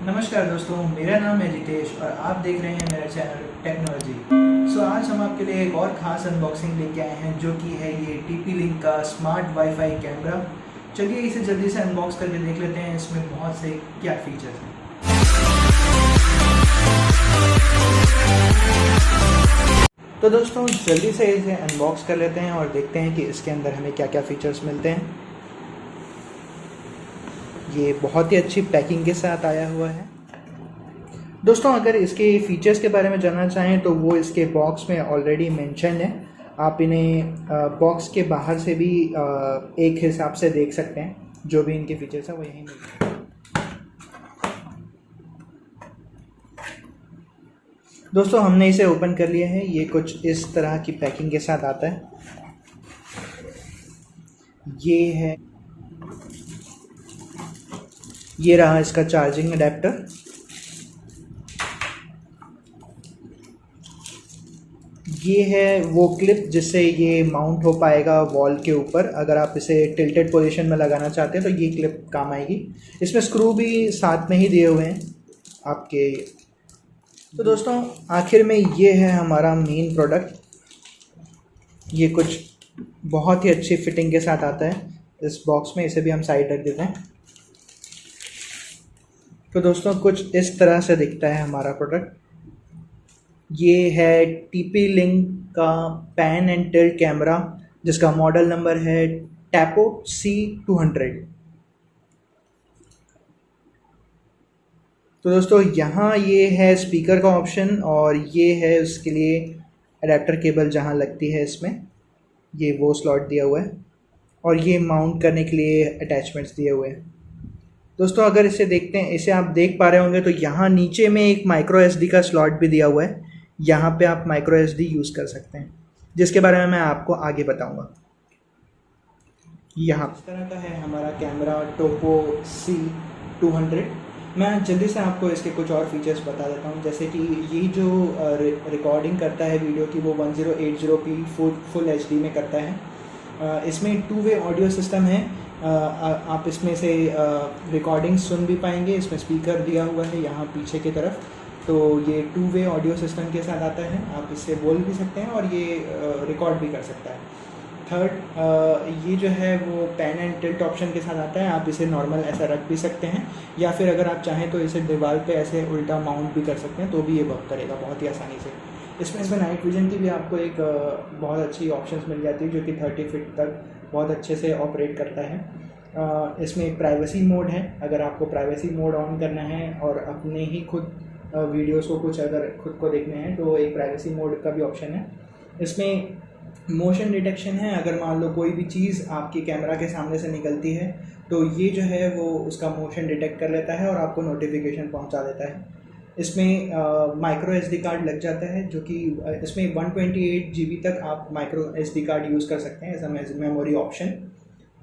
नमस्कार दोस्तों, मेरा नाम है रितेश और आप देख रहे हैं मेरा चैनल टेक्नोलॉजी। आज हम आपके लिए एक और ख़ास अनबॉक्सिंग लेके आए हैं जो कि है ये TP लिंक का स्मार्ट वाईफाई कैमरा। चलिए इसे जल्दी से अनबॉक्स करके देख लेते हैं इसमें बहुत से क्या फीचर्स हैं। तो दोस्तों जल्दी से इसे अनबॉक्स कर लेते हैं और देखते हैं कि इसके अंदर हमें क्या क्या फ़ीचर्स मिलते हैं। ये बहुत ही अच्छी पैकिंग के साथ आया हुआ है। दोस्तों अगर इसके फीचर्स के बारे में जानना चाहें तो वो इसके बॉक्स में ऑलरेडी मेंशन है। आप इन्हें बॉक्स के बाहर से भी एक हिसाब से देख सकते हैं। जो भी इनके फीचर्स हैं वो यहीं मिलते हैं। दोस्तों हमने इसे ओपन कर लिया है। ये कुछ इस तरह की पैकिंग के साथ आता है। ये रहा इसका चार्जिंग अडेप्टर। ये है वो क्लिप जिससे ये माउंट हो पाएगा वॉल के ऊपर। अगर आप इसे टिल्टेड पोजीशन में लगाना चाहते हैं तो ये क्लिप काम आएगी। इसमें स्क्रू भी साथ में ही दिए हुए हैं आपके। तो दोस्तों आखिर में ये है हमारा मेन प्रोडक्ट। ये कुछ बहुत ही अच्छी फिटिंग के साथ आता है इस बॉक्स में। इसे भी हम साइड रख देते हैं। तो दोस्तों कुछ इस तरह से दिखता है हमारा प्रोडक्ट। ये है TP लिंक का पैन एंड टिल्ट कैमरा जिसका मॉडल नंबर है टैपो C200। तो दोस्तों यहाँ ये है स्पीकर का ऑप्शन और ये है उसके लिए अडेप्टर केबल जहाँ लगती है इसमें। ये वो स्लॉट दिया हुआ है और ये माउंट करने के लिए अटैचमेंट्स दिए हुए हैं। दोस्तों अगर इसे देखते हैं, इसे आप देख पा रहे होंगे तो यहाँ नीचे में एक माइक्रो SD का स्लॉट भी दिया हुआ है। यहाँ पे आप माइक्रो SD यूज़ कर सकते हैं जिसके बारे में मैं आपको आगे बताऊँगा। यहाँ इस तरह का है हमारा कैमरा टोपो C200। मैं जल्दी से आपको इसके कुछ और फीचर्स बता देता हूँ। जैसे कि ये जो रिकॉर्डिंग करता है वीडियो की वो 1080p फुल HD में करता है। इसमें 2-वे ऑडियो सिस्टम है। आप इसमें से रिकॉर्डिंग सुन भी पाएंगे। इसमें स्पीकर दिया हुआ है यहाँ पीछे की तरफ। तो ये 2-वे ऑडियो सिस्टम के साथ आता है। आप इससे बोल भी सकते हैं और ये रिकॉर्ड भी कर सकता है। थर्ड, ये जो है वो पैन एंड टिल्ट ऑप्शन के साथ आता है। आप इसे नॉर्मल ऐसा रख भी सकते हैं या फिर अगर आप चाहें तो इसे दीवार पे ऐसे उल्टा माउंट भी कर सकते हैं तो भी ये वर्क करेगा बहुत ही आसानी से। इसमें नाइट विजन की भी आपको एक बहुत अच्छी ऑप्शंस मिल जाती है जो कि 30 फीट तक बहुत अच्छे से ऑपरेट करता है। इसमें एक प्राइवेसी मोड है। अगर आपको प्राइवेसी मोड ऑन करना है और अपने ही खुद वीडियोस को कुछ अगर खुद को देखने हैं तो एक प्राइवेसी मोड का भी ऑप्शन है। इसमें मोशन डिटेक्शन है। अगर मान लो कोई भी चीज़ आपके कैमरा के सामने से निकलती है तो ये जो है वो उसका मोशन डिटेक्ट कर लेता है और आपको नोटिफिकेशन पहुंचा देता है। इसमें माइक्रो SD कार्ड लग जाता है जो कि इसमें 128 GB तक आप माइक्रो SD कार्ड यूज़ कर सकते हैं एज अ मेमोरी ऑप्शन।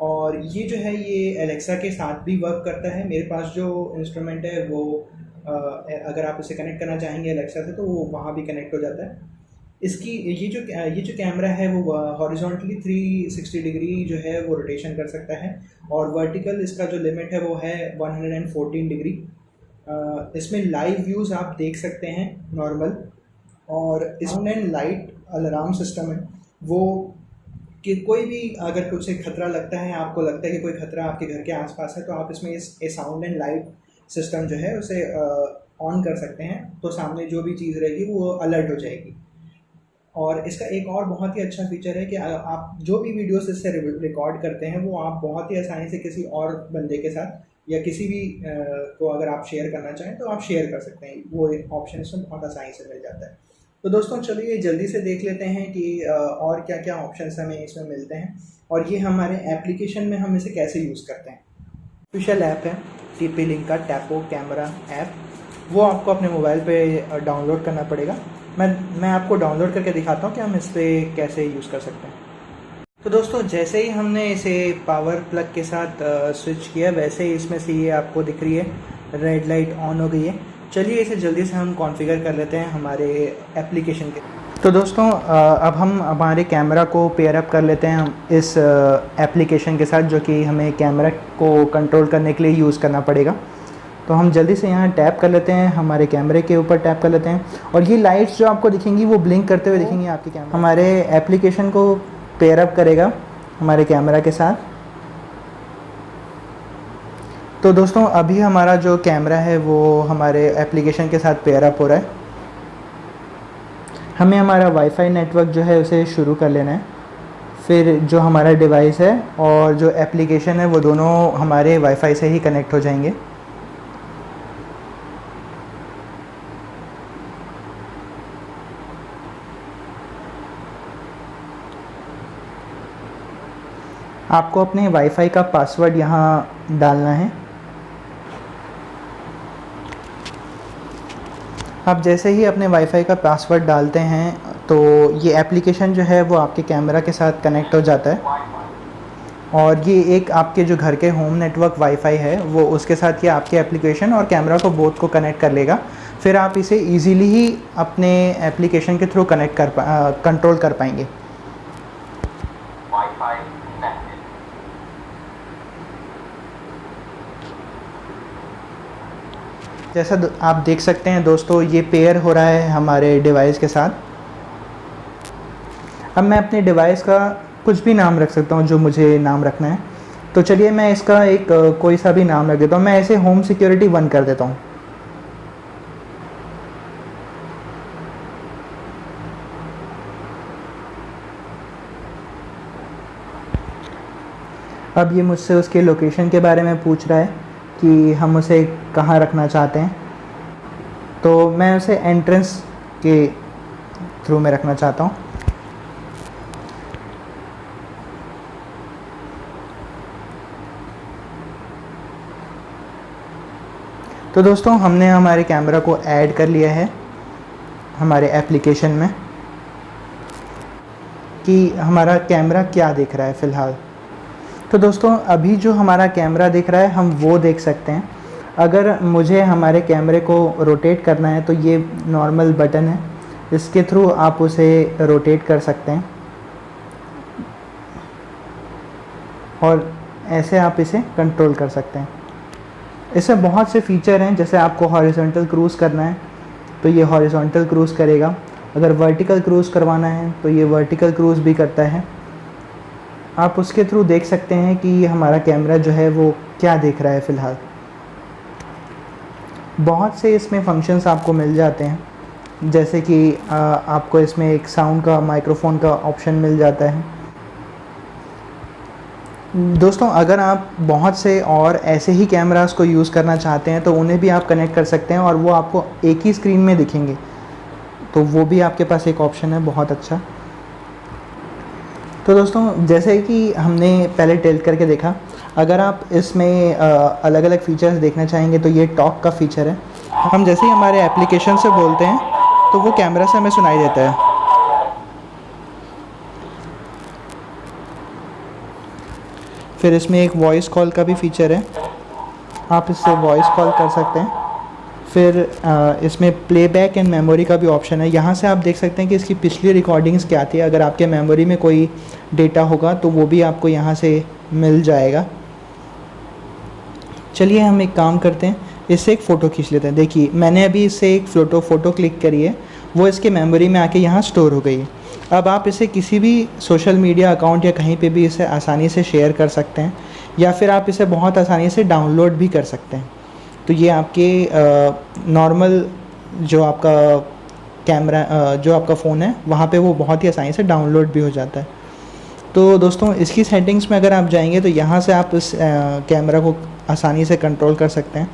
और ये जो है ये एलेक्सा के साथ भी वर्क करता है। मेरे पास जो इंस्ट्रूमेंट है वो अगर आप इसे कनेक्ट करना चाहेंगे एलेक्सा से तो वो वहाँ भी कनेक्ट हो जाता है। इसकी ये जो कैमरा है वो हॉरिजॉन्टली 360 डिग्री जो है वो रोटेशन कर सकता है और वर्टिकल इसका जो लिमिट है वो है 114 डिग्री। इसमें लाइव व्यूज़ आप देख सकते हैं नॉर्मल। और इसमें लाइट अलार्म सिस्टम है वो कि कोई भी अगर कुछ से खतरा लगता है, आपको लगता है कि कोई खतरा आपके घर के आसपास है तो आप इसमें इस साउंड एंड लाइट सिस्टम जो है उसे ऑन कर सकते हैं तो सामने जो भी चीज़ रहेगी वो अलर्ट हो जाएगी। और इसका एक और बहुत ही अच्छा फीचर है कि आप जो भी वीडियोस इससे रिकॉर्ड करते हैं वो आप बहुत ही आसानी से किसी और बंदे के साथ या किसी भी को अगर आप शेयर करना चाहें तो आप शेयर कर सकते हैं। वो ऑप्शन इसमें बहुत आसानी से मिल जाता है। तो दोस्तों चलिए जल्दी से देख लेते हैं कि और क्या क्या ऑप्शंस हमें इसमें मिलते हैं और ये हमारे एप्लीकेशन में हम इसे कैसे यूज़ करते हैं। ऑफिशियल ऐप है TP लिंक का टैपो कैमरा ऐप। वो आपको अपने मोबाइल पे डाउनलोड करना पड़ेगा। मैं आपको डाउनलोड करके दिखाता हूँ कि हम इस पर कैसे यूज़ कर सकते हैं। तो दोस्तों जैसे ही हमने इसे पावर प्लग के साथ स्विच किया वैसे ही इसमें से ये आपको दिख रही है रेड लाइट ऑन हो गई है। चलिए इसे जल्दी से हम कॉन्फ़िगर कर लेते हैं हमारे एप्लीकेशन के। तो दोस्तों अब हम हमारे कैमरा को पेयर अप कर लेते हैं हम इस एप्लीकेशन के साथ जो कि हमें कैमरा को कंट्रोल करने के लिए यूज़ करना पड़ेगा। तो हम जल्दी से यहाँ टैप कर लेते हैं, हमारे कैमरे के ऊपर टैप कर लेते हैं और ये लाइट्स जो आपको दिखेंगी वो ब्लिंक करते हुए दिखेंगी आपके कैमरे। हमारे एप्लीकेशन को पेयर अप करेगा हमारे कैमरा के साथ। तो दोस्तों अभी हमारा जो कैमरा है वो हमारे एप्लीकेशन के साथ पेयर अप हो रहा है। हमें हमारा वाईफाई नेटवर्क जो है उसे शुरू कर लेना है। फिर जो हमारा डिवाइस है और जो एप्लीकेशन है वो दोनों हमारे वाईफाई से ही कनेक्ट हो जाएंगे। आपको अपने वाईफाई का पासवर्ड यहाँ डालना है। आप जैसे ही अपने वाईफाई का पासवर्ड डालते हैं तो ये एप्लीकेशन जो है वो आपके कैमरा के साथ कनेक्ट हो जाता है और ये एक आपके जो घर के होम नेटवर्क वाईफाई है वो उसके साथ ये आपके एप्लीकेशन और कैमरा को बोथ को कनेक्ट कर लेगा। फिर आप इसे इजीली ही अपने एप्लीकेशन के थ्रू कंट्रोल कर पाएंगे। जैसा आप देख सकते हैं दोस्तों, ये पेयर हो रहा है हमारे डिवाइस के साथ। अब मैं अपने डिवाइस का कुछ भी नाम रख सकता हूँ जो मुझे नाम रखना है। तो चलिए मैं इसका एक कोई सा भी नाम रख देता हूँ। मैं ऐसे होम सिक्योरिटी 1 कर देता हूँ। अब ये मुझसे उसके लोकेशन के बारे में पूछ रहा है कि हम उसे कहाँ रखना चाहते हैं। तो मैं उसे एंट्रेंस के थ्रू में रखना चाहता हूँ। तो दोस्तों हमने हमारे कैमरा को ऐड कर लिया है हमारे एप्लीकेशन में कि हमारा कैमरा क्या दिख रहा है फ़िलहाल। तो दोस्तों अभी जो हमारा कैमरा दिख रहा है हम वो देख सकते हैं। अगर मुझे हमारे कैमरे को रोटेट करना है तो ये नॉर्मल बटन है, इसके थ्रू आप उसे रोटेट कर सकते हैं और ऐसे आप इसे कंट्रोल कर सकते हैं। इसमें बहुत से फीचर हैं, जैसे आपको हॉरिजॉन्टल क्रूज़ करना है तो ये हॉरिजॉन्टल क्रूज़ करेगा। अगर वर्टिकल क्रूज़ करवाना है तो ये वर्टिकल क्रूज़ भी करता है। आप उसके थ्रू देख सकते हैं कि हमारा कैमरा जो है वो क्या देख रहा है फ़िलहाल। बहुत से इसमें फंक्शंस आपको मिल जाते हैं, जैसे कि आपको इसमें एक साउंड का, माइक्रोफोन का ऑप्शन मिल जाता है। दोस्तों अगर आप बहुत से और ऐसे ही कैमरास को यूज़ करना चाहते हैं तो उन्हें भी आप कनेक्ट कर सकते हैं और वो आपको एक ही स्क्रीन में दिखेंगे, तो वो भी आपके पास एक ऑप्शन है बहुत अच्छा। तो दोस्तों जैसे कि हमने पहले टिल्ट करके देखा, अगर आप इसमें अलग अलग फीचर्स देखना चाहेंगे तो ये टॉक का फीचर है। हम जैसे ही हमारे एप्लीकेशन से बोलते हैं तो वो कैमरा से हमें सुनाई देता है। फिर इसमें एक वॉइस कॉल का भी फीचर है, आप इससे वॉइस कॉल कर सकते हैं। फिर इसमें प्लेबैक एंड मेमोरी का भी ऑप्शन है। यहाँ से आप देख सकते हैं कि इसकी पिछली रिकॉर्डिंग्स क्या थी। अगर आपके मेमोरी में कोई डेटा होगा तो वो भी आपको यहाँ से मिल जाएगा। चलिए हम एक काम करते हैं, इससे एक फ़ोटो खींच लेते हैं। देखिए मैंने अभी इससे एक फ़ोटो क्लिक करी है, वो इसके मेमोरी में आके यहाँ स्टोर हो गई है। अब आप इसे किसी भी सोशल मीडिया अकाउंट या कहीं पे भी इसे आसानी से शेयर कर सकते हैं, या फिर आप इसे बहुत आसानी से डाउनलोड भी कर सकते हैं। तो ये आपके नॉर्मल जो आपका कैमरा जो आपका फ़ोन है वहाँ पे वो बहुत ही आसानी से डाउनलोड भी हो जाता है। तो दोस्तों इसकी सेटिंग्स में अगर आप जाएंगे तो यहाँ से आप इस कैमरा को आसानी से कंट्रोल कर सकते हैं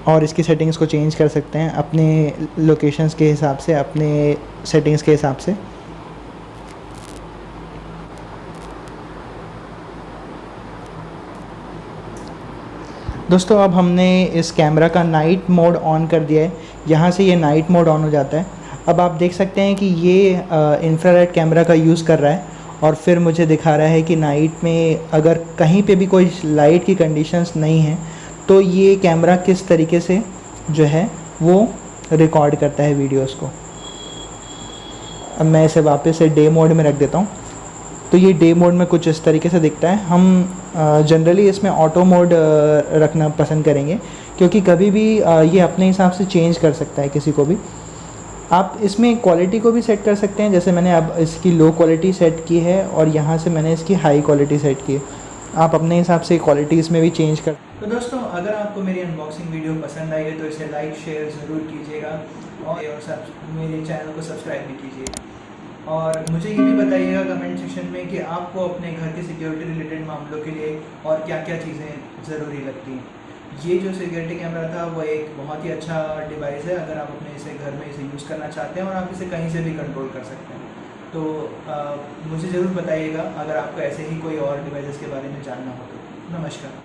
और इसकी सेटिंग्स को चेंज कर सकते हैं अपने लोकेशंस के हिसाब से, अपने सेटिंग्स के हिसाब से। दोस्तों अब हमने इस कैमरा का नाइट मोड ऑन कर दिया है, यहाँ से ये नाइट मोड ऑन हो जाता है। अब आप देख सकते हैं कि ये इंफ्रारेड कैमरा का यूज़ कर रहा है और फिर मुझे दिखा रहा है कि नाइट में अगर कहीं पे भी कोई लाइट की कंडीशंस नहीं है तो ये कैमरा किस तरीके से जो है वो रिकॉर्ड करता है वीडियोस को। अब मैं इसे वापस से डे मोड में रख देता हूँ। तो ये डे मोड में कुछ इस तरीके से दिखता है। हम जनरली इसमें ऑटो मोड रखना पसंद करेंगे, क्योंकि कभी भी ये अपने हिसाब से चेंज कर सकता है किसी को भी। आप इसमें क्वालिटी को भी सेट कर सकते हैं, जैसे मैंने अब इसकी लो क्वालिटी सेट की है और यहाँ से मैंने इसकी हाई क्वालिटी सेट की है। आप अपने हिसाब से क्वालिटी इसमें भी चेंज कर। तो दोस्तों, अगर आपको मेरी अनबॉक्सिंग वीडियो पसंद आई है तो इसे लाइक शेयर ज़रूर कीजिएगा और मेरे चैनल को सब्सक्राइब भी कीजिएगा। और मुझे ये भी बताइएगा कमेंट सेक्शन में कि आपको अपने घर के सिक्योरिटी रिलेटेड मामलों के लिए और क्या क्या चीज़ें ज़रूरी लगती हैं। ये जो सिक्योरिटी कैमरा था वो एक बहुत ही अच्छा डिवाइस है, अगर आप अपने इसे घर में इसे यूज़ करना चाहते हैं और आप इसे कहीं से भी कंट्रोल कर सकते हैं। तो मुझे ज़रूर बताइएगा अगर आपको ऐसे ही कोई और डिवाइसेस के बारे में जानना हो तो। नमस्कार।